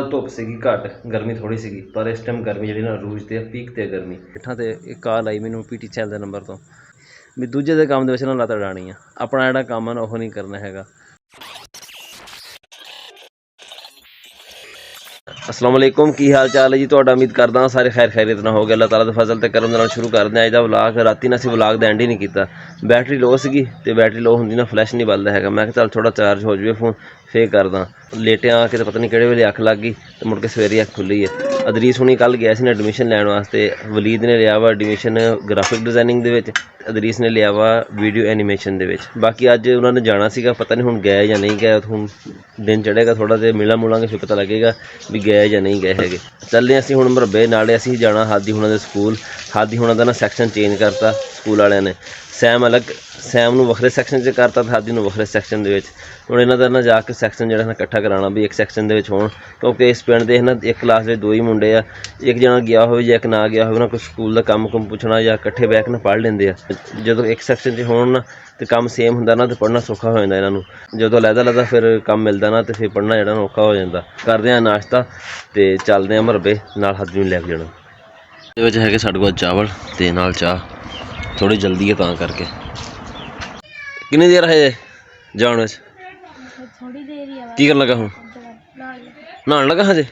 ਧੁੱਪ ਸੀਗੀ ਘੱਟ, ਗਰਮੀ ਥੋੜੀ ਸੀਗੀ, ਪਰ ਇਸ ਟਾਈਮ ਗਰਮੀ ਜਿਹੜੀ ਨਾ ਰੂਜ ਤੇ ਪੀਕ ਤੇ ਗਰਮੀ। ਇੱਥਾਂ ਤੇ ਇੱਕ ਕਾਲ ਆਈ ਮੈਨੂੰ ਪੀਟੀ ਚੈਨਲ ਦੇ ਨੰਬਰ ਤੋਂ ਵੀ ਦੂਜੇ ਦੇ ਕੰਮ ਦੇ ਵਿੱਚ ਨਾ ਲੱਤ ਅਡਾਣੀ ਆ, ਆਪਣਾ ਜਿਹੜਾ ਕੰਮ ਆ ਨਾ ਉਹ ਨਹੀਂ ਕਰਨਾ ਹੈਗਾ। अस्सलाम वालेकुम, की हाल चाल है जी तुहाडा? उम्मीद करदा सारे खैर खैरियत ना हो गए। अल्लाह ताला दे फजल ते करम दे नाल शुरू करदे अज दा व्लॉग। राती ना असीं व्लॉग दा एंड ही नहीं कीता, बैटरी लो सीगी ते बैटरी लो हुंदी ना फ्लैश नहीं बलदा हैगा। मैं चल थोड़ा चार्ज हो जावे फोन फिर करदा। लेटिया आके ते पता नहीं किहड़े वेले अख लग गई ते मुड़ के सवेरे अख खुली है। अदरीस हुणी कल गया सी ना एडमिशन लैण वास्ते, वलीद ने लिया वा एडमिशन ग्राफिक डिजाइनिंग दे विच, अदरीस ने लिया वा वीडियो एनीमेशन दे विच। बाकी अज उन्होंने जाना सीगा, पता नहीं हुण गए या नहीं गए, हुण दिन चढ़ेगा थोड़ा देर मिला मुलांगे फिर पता लगेगा भी गए या नहीं गए हैगे। चलने असीं हुण मरब्बे, नाले असीं जाना हादी हुणां दे स्कूल। हादी हुणां दा ना सैक्शन चेंज करता स्कूल वालियां ने, सैम अलग, सैम नूं वखरे सैक्शन च करता ते हादी नूं वखरे सैक्शन दे विच। हुण इन्हां दा ना जाके सैक्शन जिहड़ा ना इकट्ठा कराना भी एक सैक्शन दे विच होण, क्योंकि इस पिंड दे ना एक क्लास दे दो ही मुंडे आ, एक जना गया होवे या एक ना गया होवे ना, कोई स्कूल दा कम कुम पुछना या इकट्ठे बैठ के पढ़ लैंदे आ। जदों एक सैक्शन च होण ना ते काम सेम हुंदा ना ते पढ़ना सौखा हो जांदा इन्हां नूं। जदों अलग-अलग फिर काम मिलदा ना ते फिर पढ़ना जिहड़ा ना औखा हो जांदा। करदे आ नाश्ता ते चलदे आ मरब्बे, नाल हादी नूं लै के जाना। ਇਹਦੇ ਵਿੱਚ ਹੈਗੇ ਸਾਡੇ ਕੋਲ ਚਾਵਲ ਤੇ ਨਾਲ ਚਾਹ, ਥੋੜੀ ਜਲਦੀ ਹੈ ਤਾਂ ਕਰਕੇ। ਕਿੰਨੀ ਦੇਰ ਹੈ ਜਾਣ ਵਿੱਚ? ਥੋੜੀ ਦੇਰ ਹੀ ਆ। ਕੀ ਕਰਨ ਲੱਗਾ ਹੁਣ? ਨਹਾਉਣ ਲੱਗਾ ਹਜੇ?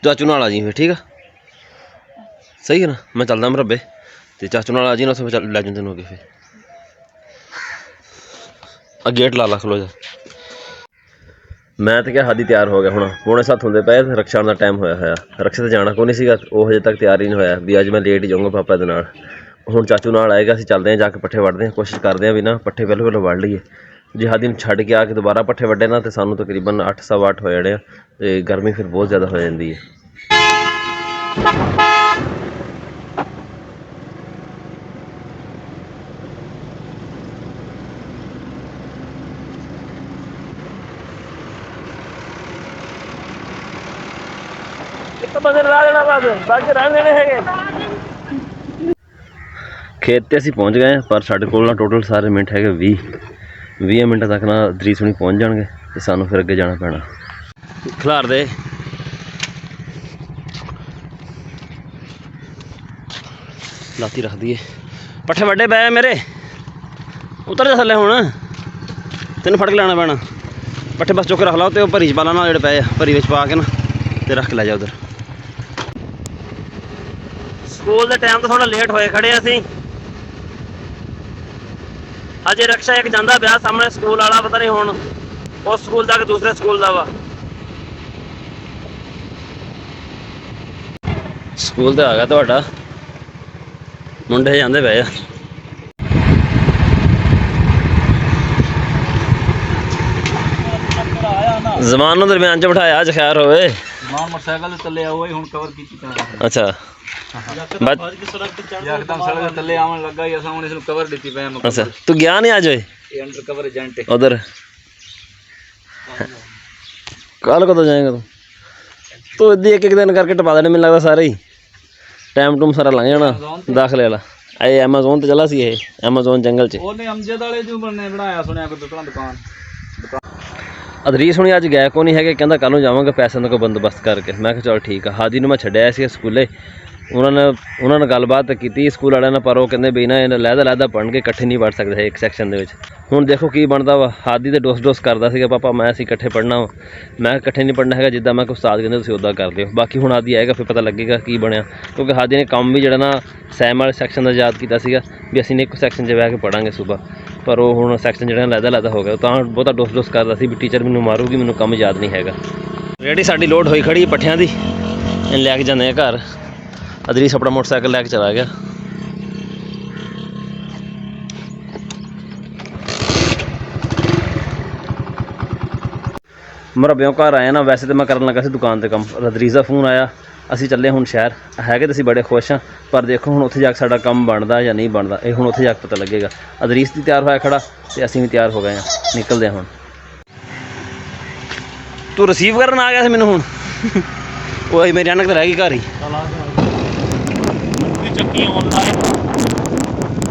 ਚਾਚੂ ਨਾਲ ਆ ਜੀ ਫਿਰ, ਠੀਕ ਆ? ਸਹੀ ਹੈ ਨਾ, ਮੈਂ ਚੱਲਦਾ ਮਰੱਬੇ ਤੇ ਚਾਚੂ ਨਾਲ ਆ ਜੀ ਨਾ, ਉੱਥੇ ਚੱਲ ਲੈ ਜਾਂਦੇ ਨੂੰ ਅੱਗੇ। ਫਿਰ ਆ ਗੇਟ ਲਾ ਖਲੋ ਜਾ। मैं तो क्या हादी तैयार हो गया, हूँ 6:45 होंगे पे, रक्षा का टाइम होया। रक्षा तो जाना को नहीं सीगा, वो हजे तक तैयार ही नहीं होया भी अज मैं लेट ही जाऊँगा पापा के नाल। हुण चाचू नाल आएगा, असीं चलते हैं जाके पट्ठे वढ़ते हैं, कोशिश करते हैं भी ना पट्ठे पहले वढ़ लईए। जे हादी नूं छड्ड के आके दोबारा पट्ठे वड्डे ना तो सानूं तकरीबन 8 सवा 8 हो जाने, ते गर्मी फिर बहुत ज़्यादा हो जाती है। खेत ते असीं पहुँच गए, पर साडे कोल ना टोटल सारे मिनट है 20 मिनट तक ना दरीस हुणी पहुँच जाएंगे तो सानू फिर अगे जाना पैना। खिलार दे लाती रख दिए, पट्ठे वड्डे पै मेरे, उतर जा थल्ले, हुण तेन फड़ के लाना पैना। पट्ठे बस चुक रख लो तो भरी च पा ला ना, जोड़े पे भरी विच पा के ना ते रख के लै जा उधर। स्कूल के टाइम तो थोड़ा लेट होए खड़े असीं। अजे रक्षा एक जांदा पिया सामने स्कूल वाला, पता नहीं हुण उस स्कूल दा कि दूसरे स्कूल दा वा। स्कूल तो आ गया तुहाडा, मुंडे जांदे पे आ। जमान नूं दरम्यान च बिठाया, अज खैर होवे। जमान मोटरसाइकिल ते चले आओ, हुण कवर कीती। अच्छा अच्छा, तू गया नहीं आज? उधर कल कदों जाएगा तू? एक एक दिन करके टपा देने, मैनूं लगदा सारे ही टाइम टूम सारा लंघ जाना। दाखले वाला ये एमेजोन ते चला सी, ये एमेजोन जंगल च। अदरीस हुणी अज गए को नहीं है, कहंदा कल नूं जावांगा पैसों का कोई बंदोबस्त करके। मैं कहा चल ठीक है। हादी नूं मैं छड्डिया सी स्कूले, उन्होंने गलबात की स्कूल वाले, पर वो कहते भी ना लहदा पढ़ के इकट्ठे नहीं पढ़ सकते एक सैक्शन के। हुण देखो की बनता वा। हादी तो डोस करता सीगा, पापा मैं असीं इकट्ठे पढ़ना वा, मैं इकट्ठे नहीं पढ़ना है जिद्दां मैं उस्ताद कहंदे तुसीं उद्दां कर लिओ। बाकी हुण हादी आएगा फिर पता लगेगा की बनया, क्योंकि हादी ने काम भी जिहड़ा ना सैम वाले सैक्शन का याद किया सीगा भी असीं एक सैक्शन च बह के पढ़ांगे सुबह, पर वो हुण सैक्शन जिहड़ा लहदा हो गया, तां बहुता डोस करता सी भी टीचर मैनूं मारूगी, मैनूं काम याद नहीं हैगा। रेहड़ी साडी लोड होई खड़ी पट्ठियां दी, लैके जांदे आ घर। अदरीस अपना मोटरसाइकिल लैके चला गया। मरब्बियों घर आए ना, वैसे तो मैं करन लगा सी दुकान ते काम, अदरीस दा फोन आया, असीं चले हुण शहर हैगे, तो असीं बड़े खुश हाँ, पर देखो हुण उत्थे जाके साडा काम बनदा या नहीं बनदा, ये हुण उत्थे जाके पता लगेगा। अदरीस भी तैयार होया खड़ा ते असीं भी तैयार हो गए हैं, निकलदे हुण। तू रिसीव करन आ गया सी मैनूं? हुण वो मेरी अनक तो रह गई घर ही। चंगी ऑनलाइन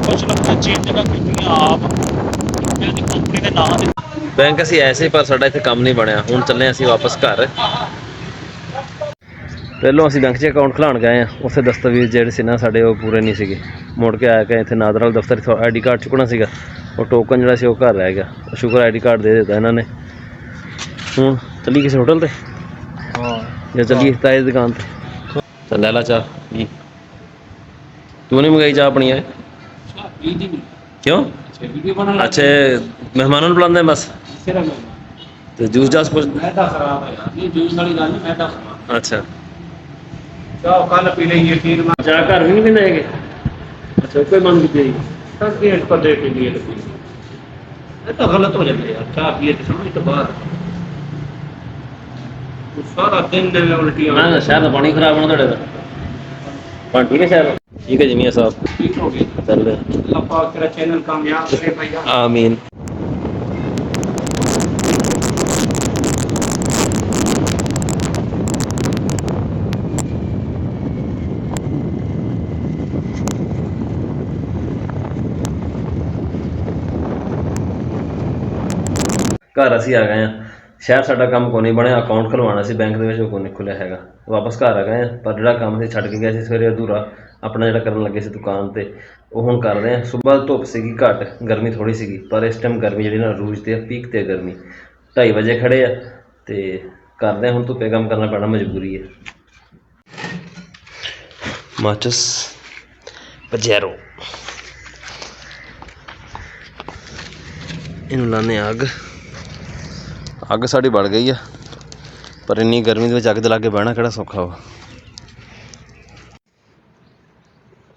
कुछ लगता चेंज ना कीतियां आप कंपनी के नाम बैंक असीं ऐसे, पर साडा इत्थे काम नहीं बनया। हुण चले असीं वापस घर। ਪਹਿਲੋਂ ਅਸੀਂ ਬੈਂਕ 'ਚ ਅਕਾਊਂਟ ਖੁਲਾਉਣ ਗਏ ਹਾਂ, ਉੱਥੇ ਦਸਤਾਵੇਜ਼ ਜਿਹੜੇ ਸੀ ਨਾ ਸਾਡੇ ਉਹ ਪੂਰੇ ਨਹੀਂ ਸੀਗੇ। ਮੁੜ ਕੇ ਆਇਆ ਕਿ ਇੱਥੇ ਨਾਦਰ ਵਾਲੇ ਦਫ਼ਤਰ ਤੋਂ ID ਕਾਰਡ ਚੁੱਕਣਾ ਸੀਗਾ, ਉਹ ਟੋਕਨ ਜਿਹੜਾ ਸੀ ਉਹ ਘਰ ਰਹਿ ਗਿਆ। ਸ਼ੁਕਰ ID ਕਾਰਡ ਦੇ ਦਿੱਤਾ ਇਹਨਾਂ ਨੇ। ਹੁਣ ਚੱਲੀ ਕਿਸੇ ਹੋਟਲ 'ਤੇ ਜਾਂ ਚੱਲੀਏ ਤਾਏ ਦੀ ਦੁਕਾਨ 'ਤੇ? ਚੱਲ ਲੈ ਲਾ ਚਾਹ ਜੀ। ਤੂੰ ਨਹੀਂ ਮੰਗਾਈ ਚਾਹ ਆਪਣੀ? ਹੈ ਕਿਉਂ? ਅੱਛਾ ਮਹਿਮਾਨਾਂ ਨੂੰ ਬੁਲਾਉਂਦੇ ਬਸ ਤੇ ਜੂਸ ਜਾਸ ਪੁੱਛ। ਅੱਛਾ ਚਾਹ ਘਰ ਵੀ ਨਹੀਂ ਪੀਂਦੇ ਹੈਗੇ? ਅੱਛਾ ਕੋਈ ਮੰਗ ਕੀਤੀ गलत हो जाता है यार, चाह पिए तो समझ तो बाहर सारा दिन उल्टियां। ਨਾ ਸ਼ਹਿਰ ਦਾ ਪਾਣੀ ਖਰਾਬ ਹੋਣਾ ਤੁਹਾਡੇ ਦਾ। ਪਾਣੀ ਠੀਕ ਹੈ ਸ਼ਹਿਰ? ਠੀਕ ਹੈ ਜੀ ਮੀਆਂ ਸਾਹਿਬ। ठीक हो गया। ਚੱਲ अल्लाह पाक तेरा चैनल कामयाब करे भैया। ਆਮੀਨ। ਘਰ ਅਸੀਂ ਆ ਗਏ ਹਾਂ। ਸ਼ਹਿਰ ਸਾਡਾ ਕੰਮ ਕੋਈ ਨਹੀਂ ਬਣਿਆ, ਅਕਾਊਂਟ ਖੁਲਵਾਉਣਾ ਸੀ ਬੈਂਕ ਦੇ ਵਿੱਚ, ਉਹ ਕੋਈ ਨਹੀਂ ਖੁੱਲ੍ਹਿਆ ਹੈਗਾ। ਵਾਪਸ ਘਰ ਆ ਗਏ ਹਾਂ, ਪਰ ਜਿਹੜਾ ਕੰਮ ਸੀ ਛੱਡ ਕੇ ਗਏ ਸੀ ਸਵੇਰੇ ਅਧੂਰਾ, ਆਪਣਾ ਜਿਹੜਾ ਕਰਨ ਲੱਗੇ ਸੀ ਦੁਕਾਨ 'ਤੇ, ਉਹ ਹੁਣ ਕਰ ਰਹੇ ਹਾਂ। ਸੁਬਾਹ ਧੁੱਪ ਸੀਗੀ ਘੱਟ, ਗਰਮੀ ਥੋੜ੍ਹੀ ਸੀਗੀ, ਪਰ ਇਸ ਟਾਈਮ ਗਰਮੀ ਜਿਹੜੀ ਨਾ ਅਰੂਜ 'ਤੇ ਪੀਕ 'ਤੇ ਗਰਮੀ। 2:30 ਵਜੇ ਖੜ੍ਹੇ ਆ ਅਤੇ ਕਰਦੇ ਹਾਂ ਹੁਣ। ਧੁੱਪੇ ਕੰਮ ਕਰਨਾ ਪੈਣਾ, ਮਜਬੂਰੀ ਹੈ। ਮਾਚਸ ਪਜੈਰੋ ਇਹਨੂੰ ਲਾਉਂਦੇ ਅੱਗ। ਅੱਗ ਸਾਡੀ ਬਲ ਗਈ ਆ, ਪਰ ਇੰਨੀ ਗਰਮੀ ਦੇ ਵਿੱਚ ਅੱਗ ਦੇ ਲਾਗੇ ਬਹਿਣਾ ਕਿਹੜਾ ਸੌਖਾ ਵਾ।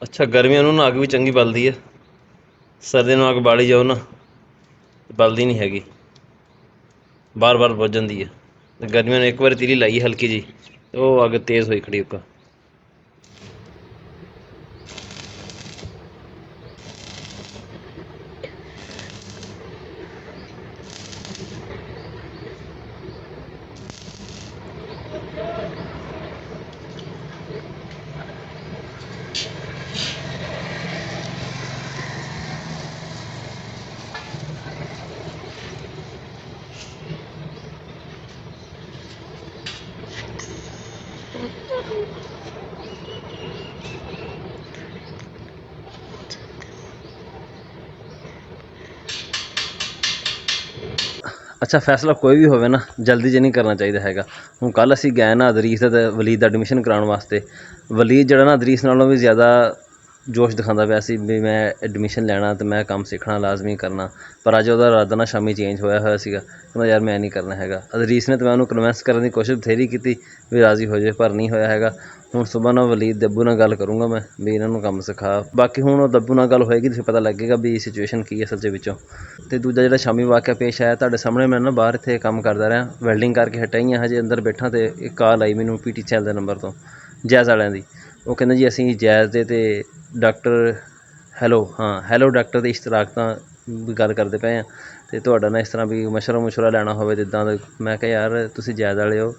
ਅੱਛਾ ਗਰਮੀਆਂ ਨੂੰ ਨਾ ਅੱਗ ਵੀ ਚੰਗੀ ਬਲਦੀ ਹੈ, ਸਰਦੀਆਂ ਨੂੰ ਅੱਗ ਬਾਲੀ ਜਾਓ ਨਾ ਬਲਦੀ ਨਹੀਂ ਹੈਗੀ, ਬਾਰ ਬਾਰ ਬੁੱਝ ਜਾਂਦੀ ਹੈ। ਤੇ ਗਰਮੀਆਂ ਨੂੰ ਇੱਕ ਵਾਰੀ ਤੀਲੀ ਲਾਈ ਹਲਕੀ ਜਿਹੀ, ਉਹ ਅੱਗ ਤੇਜ਼ ਹੋਈ ਖੜੀ ਉੱਕਾ। ਅੱਛਾ ਫੈਸਲਾ ਕੋਈ ਵੀ ਹੋਵੇ ਨਾ ਜਲਦੀ 'ਚ ਨਹੀਂ ਕਰਨਾ ਚਾਹੀਦਾ ਹੈਗਾ। ਹੁਣ ਕੱਲ੍ਹ ਅਸੀਂ ਗਏ ਨਾ ਅਦਰੀਸ ਅਤੇ ਵਲੀਦ ਦਾ ਐਡਮਿਸ਼ਨ ਕਰਾਉਣ ਵਾਸਤੇ। ਵਲੀਦ ਜਿਹੜਾ ਨਾ ਅਦਰੀਸ ਨਾਲੋਂ ਵੀ ਜ਼ਿਆਦਾ ਜੋਸ਼ ਦਿਖਾਉਂਦਾ ਪਿਆ ਸੀ ਵੀ ਮੈਂ ਐਡਮਿਸ਼ਨ ਲੈਣਾ ਅਤੇ ਮੈਂ ਕੰਮ ਸਿੱਖਣਾ ਲਾਜ਼ਮੀ ਕਰਨਾ, ਪਰ ਅੱਜ ਉਹਦਾ ਇਰਾਦਾ ਨਾ ਸ਼ਾਮੀ ਚੇਂਜ ਹੋਇਆ ਸੀਗਾ। ਕਹਿੰਦਾ ਯਾਰ ਮੈਂ ਨਹੀਂ ਕਰਨਾ ਹੈਗਾ। ਅਦਰੀਸ ਨੇ ਤਾਂ ਮੈਂ ਉਹਨੂੰ ਕਨਵਿੰਸ ਕਰਨ ਦੀ ਕੋਸ਼ਿਸ਼ ਬਥੇਰੀ ਕੀਤੀ ਵੀ ਰਾਜ਼ੀ ਹੋ ਜਾਏ, ਪਰ ਨਹੀਂ ਹੋਇਆ ਹੈਗਾ। ਹੁਣ ਸੁਬਾਹ ਨਾਲ ਵਲੀਦ ਦੱਬੂ ਨਾਲ ਗੱਲ ਕਰੂੰਗਾ ਮੈਂ ਵੀ ਇਹਨਾਂ ਨੂੰ ਕੰਮ ਸਿਖਾ। ਬਾਕੀ ਹੁਣ ਉਹ ਦੱਬੂ ਨਾਲ ਗੱਲ ਹੋਏਗੀ ਤਾਂ ਪਤਾ ਲੱਗੇਗਾ ਵੀ ਸਿਚੁਏਸ਼ਨ ਕੀ ਹੈ ਅਸਲ 'ਚ ਵਿੱਚੋਂ। ਅਤੇ ਦੂਜਾ ਜਿਹੜਾ ਸ਼ਾਮੀ ਵਾਕਿਆ ਪੇਸ਼ ਆਇਆ ਤੁਹਾਡੇ ਸਾਹਮਣੇ, ਮੈਂ ਨਾ ਬਾਹਰ ਇੱਥੇ ਕੰਮ ਕਰਦਾ ਰਿਹਾ, ਵੈਲਡਿੰਗ ਕਰਕੇ ਹਟਿਆ ਹੀ ਹਾਂ, ਹਜੇ ਅੰਦਰ ਬੈਠਾ ਅਤੇ ਇੱਕ ਕਾਲ ਆਈ ਮੈਨੂੰ PT ਚੈਨਲ ਦੇ ਨੰਬਰ ਤੋਂ, ਜੈਜ਼ ਵਾਲਿਆਂ ਦੀ। ਉਹ ਕਹਿੰਦੇ ਜੀ ਅਸੀਂ ਜੈਜ਼ ਦੇ ਅਤੇ ਡਾਕਟਰ ਹੈਲੋ ਡਾਕਟਰ ਦੇ ਇਸ਼ਤਰਾਕ ਤਾਂ ਵੀ ਗੱਲ ਕਰਦੇ ਪਏ ਹਾਂ, ਅਤੇ ਤੁਹਾਡਾ ਨਾ ਇਸ ਤਰ੍ਹਾਂ ਵੀ ਮਸ਼ਵਰਾ ਲੈਣਾ ਹੋਵੇ ਤਾਂ ਇੱਦਾਂ ਦਾ। ਮੈਂ ਕਿਹਾ ਯਾਰ ਤੁਸੀਂ ਜੈਜ਼ ਵਾਲੇ ਹੋ,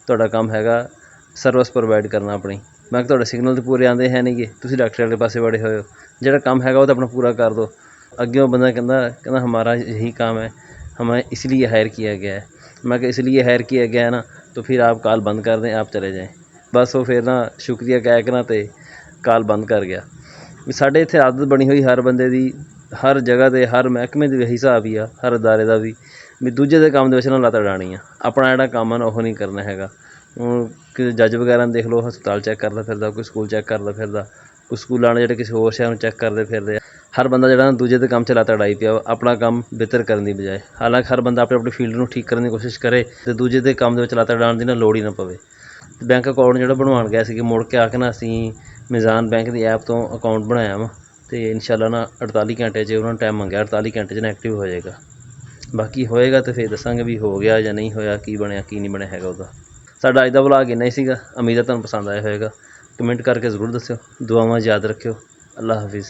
ਤੁਹਾਡਾ ਕੰਮ ਹੈਗਾ ਸਰਵਿਸ ਪ੍ਰੋਵਾਈਡ ਕਰਨਾ ਆਪਣੀ। ਮੈਂ ਕਿਹਾ ਤੁਹਾਡੇ ਸਿਗਨਲ ਤਾਂ ਪੂਰੇ ਆਉਂਦੇ ਹੈ ਨਹੀਂ ਗੇ, ਤੁਸੀਂ ਡਾਕਟਰ ਵਾਲੇ ਪਾਸੇ ਬੜੇ ਹੋਏ ਹੋ, ਜਿਹੜਾ ਕੰਮ ਹੈਗਾ ਉਹ ਤਾਂ ਆਪਣਾ ਪੂਰਾ ਕਰ ਦਿਓ। ਅੱਗੇ ਉਹ ਬੰਦਾ ਕਹਿੰਦਾ ਹਮਾਰਾ यही काम है, हमें इसलिए हायर किया गया है। मैं कि इसलिए हायर किया गया है ना तो फिर आप कॉल बंद कर दें, आप चले जाएं। बस वो फिर ना शुक्रिया ਕਹਿ ਕੇ ਨਾ ਤੇ ਕਾਲ ਬੰਦ ਕਰ ਗਿਆ। ਵੀ ਸਾਡੇ ਇੱਥੇ ਆਦਤ ਬਣੀ ਹੋਈ ਹਰ ਬੰਦੇ ਦੀ, ਹਰ ਜਗ੍ਹਾ 'ਤੇ ਹਰ ਮਹਿਕਮੇ ਦੇ ਇਹੀ ਹਿਸਾਬ ਹੀ ਆ, ਹਰ ਅਦਾਰੇ ਦਾ ਵੀ ਦੂਜੇ ਦੇ ਕੰਮ ਦੇ ਵਿੱਚ ਨਾ ਲੱਤ ਅਡਾਉਣੀ ਆ, ਆਪਣਾ ਜਿਹੜਾ ਕੰਮ ਆ ਨਾ ਉਹ ਨਹੀਂ ਕਰਨਾ ਹੈਗਾ। ਹੁਣ ਕਿਸੇ ਜੱਜ ਵਗੈਰਾ ਨੂੰ ਦੇਖ ਲਓ, ਹਸਪਤਾਲ ਚੈੱਕ ਕਰਦਾ ਫਿਰਦਾ, ਕੋਈ ਸਕੂਲ ਚੈੱਕ ਕਰਦਾ ਫਿਰਦਾ, ਕੋਈ ਸਕੂਲਾਂ ਵਾਲੇ ਜਿਹੜੇ ਕਿਸੇ ਹੋਰ ਸ਼ਹਿਰ ਨੂੰ ਚੈੱਕ ਕਰਦੇ ਫਿਰਦੇ ਆ। ਹਰ ਬੰਦਾ ਜਿਹੜਾ ਦੂਜੇ ਦੇ ਕੰਮ 'ਚ ਲੱਤ ਅੜਾਈ ਪਿਆ, ਆਪਣਾ ਕੰਮ ਬਿਹਤਰ ਕਰਨ ਦੀ ਬਜਾਏ। ਹਾਲਾਂਕਿ ਹਰ ਬੰਦਾ ਆਪਣੀ ਫੀਲਡ ਨੂੰ ਠੀਕ ਕਰਨ ਦੀ ਕੋਸ਼ਿਸ਼ ਕਰੇ ਅਤੇ ਦੂਜੇ ਦੇ ਕੰਮ ਦੇ ਵਿੱਚ ਲੱਤ ਅੜਾਉਣ ਦੀ ਨਾ ਲੋੜ ਹੀ ਨਾ ਪਵੇ। ਬੈਂਕ ਅਕਾਊਂਟ ਜਿਹੜਾ ਬਣਵਾਉਣ ਗਿਆ ਸੀ, ਮੁੜ ਕੇ ਆ ਕੇ ਨਾ ਅਸੀਂ ਮਿਜ਼ਾਨ ਬੈਂਕ ਦੀ ਐਪ ਤੋਂ ਅਕਾਊਂਟ ਬਣਾਇਆ ਵਾ, ਅਤੇ ਇਨਸ਼ਾਅੱਲਾ ਨਾ 48 ਘੰਟੇ 'ਚ ਉਹਨਾਂ ਨੇ ਟਾਈਮ ਮੰਗਿਆ, 48 ਘੰਟੇ 'ਚ ਨਾ ਐਕਟਿਵ ਹੋ ਜਾਏਗਾ। ਬਾਕੀ ਹੋਏਗਾ ਤਾਂ ਫਿਰ ਦੱਸਾਂਗੇ ਵੀ ਹੋ ਗਿਆ ਜਾਂ ਨਹੀਂ ਹੋਇਆ, ਕੀ ਬਣਿਆ ਕੀ ਨਹੀਂ ਬਣਿਆ ਹੈਗਾ ਉਹਦਾ। ਸਾਡਾ ਅੱਜ ਦਾ ਵਲੌਗ ਇੰਨਾ ਹੀ ਸੀਗਾ, ਉਮੀਦ ਹੈ ਤੁਹਾਨੂੰ ਪਸੰਦ ਆਇਆ ਹੋਏਗਾ। ਕਮੈਂਟ ਕਰਕੇ ਜ਼ਰੂਰ ਦੱਸਿਓ, ਦੁਆਵਾਂ ਯਾਦ ਰੱਖਿਓ। ਅੱਲਾ ਹਾਫਿਜ਼।